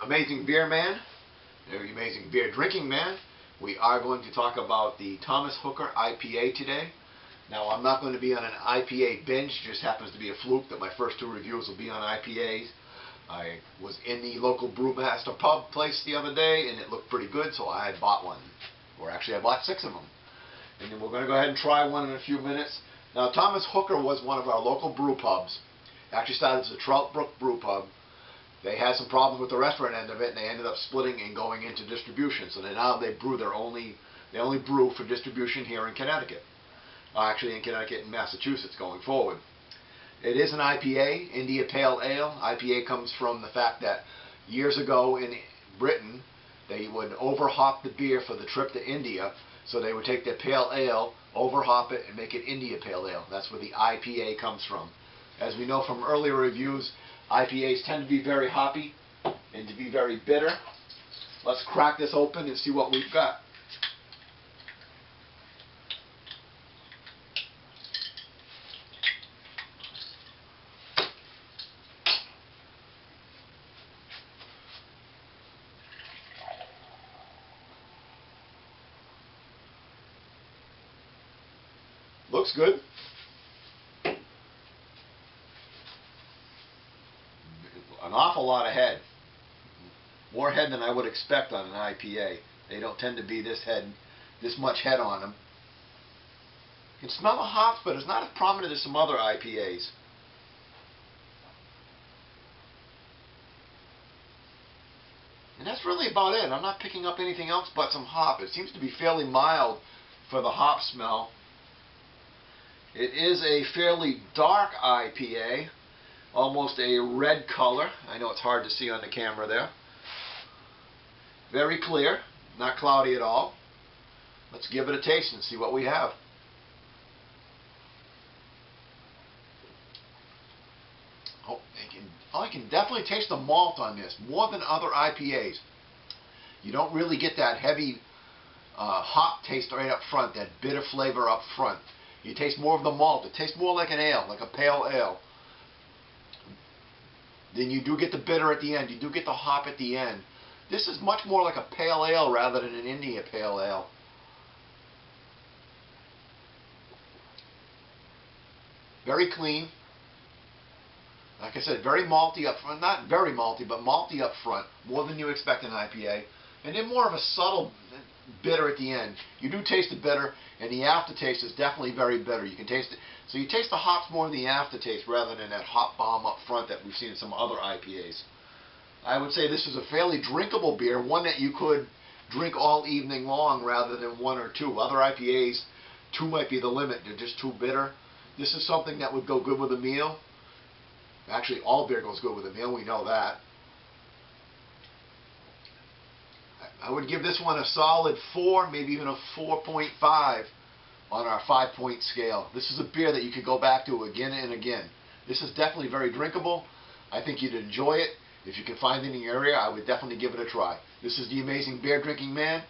amazing beer man, very amazing beer drinking man. We are going to talk about the Thomas Hooker IPA today. Now, I'm not going to be on an IPA binge. It just happens to be a fluke that my first two reviews will be on IPAs. I was in the local Brewmaster pub place the other day and it looked pretty good, so I had bought one. Or actually, I bought 6 of them. And then we're going to go ahead and try one in a few minutes. Now, Thomas Hooker was one of our local brew pubs. Actually started as a Trout Brook brew pub. They had some problems with the restaurant end of it, and they ended up splitting and going into distribution. So now they only brew for distribution here in Connecticut. Actually in Connecticut and Massachusetts going forward. It is an IPA, India Pale Ale. IPA comes from the fact that years ago in Britain, they would over-hop the beer for the trip to India. So they would take their Pale Ale, over-hop it, and make it India Pale Ale. That's where the IPA comes from. As we know from earlier reviews, IPAs tend to be very hoppy and to be very bitter. Let's crack this open and see what we've got. Looks good. An awful lot of head. More head than I would expect on an IPA. They don't tend to be this much head on them. You can smell the hops, but it's not as prominent as some other IPAs. And that's really about it. I'm not picking up anything else but some hop. It seems to be fairly mild for the hop smell. It is a fairly dark IPA, almost a red color. I know it's hard to see on the camera there. Very clear, not cloudy at all. Let's give it a taste and see what we have. I can definitely taste the malt on this, more than other IPAs. You don't really get that heavy hop taste right up front, that bitter flavor up front. You taste more of the malt. It tastes more like an ale, like a pale ale. Then you do get the bitter at the end. You do get the hop at the end. This is much more like a pale ale rather than an India Pale Ale. Very clean. Like I said, very malty up front. Not very malty, but malty up front. More than you expect in an IPA. And then more of a subtle bitter at the end. You do taste the bitter, and the aftertaste is definitely very bitter. You can taste it. So you taste the hops more in the aftertaste rather than that hop bomb up front that we've seen in some other IPAs. I would say this is a fairly drinkable beer, one that you could drink all evening long rather than 1 or 2. Other IPAs, 2 might be the limit. They're just too bitter. This is something that would go good with a meal. Actually, all beer goes good with a meal. We know that. I would give this one a solid 4, maybe even a 4.5 on our 5-point scale. This is a beer that you could go back to again and again. This is definitely very drinkable. I think you'd enjoy it. If you can find it in your area, I would definitely give it a try. This is the Amazing Beer Drinking Man.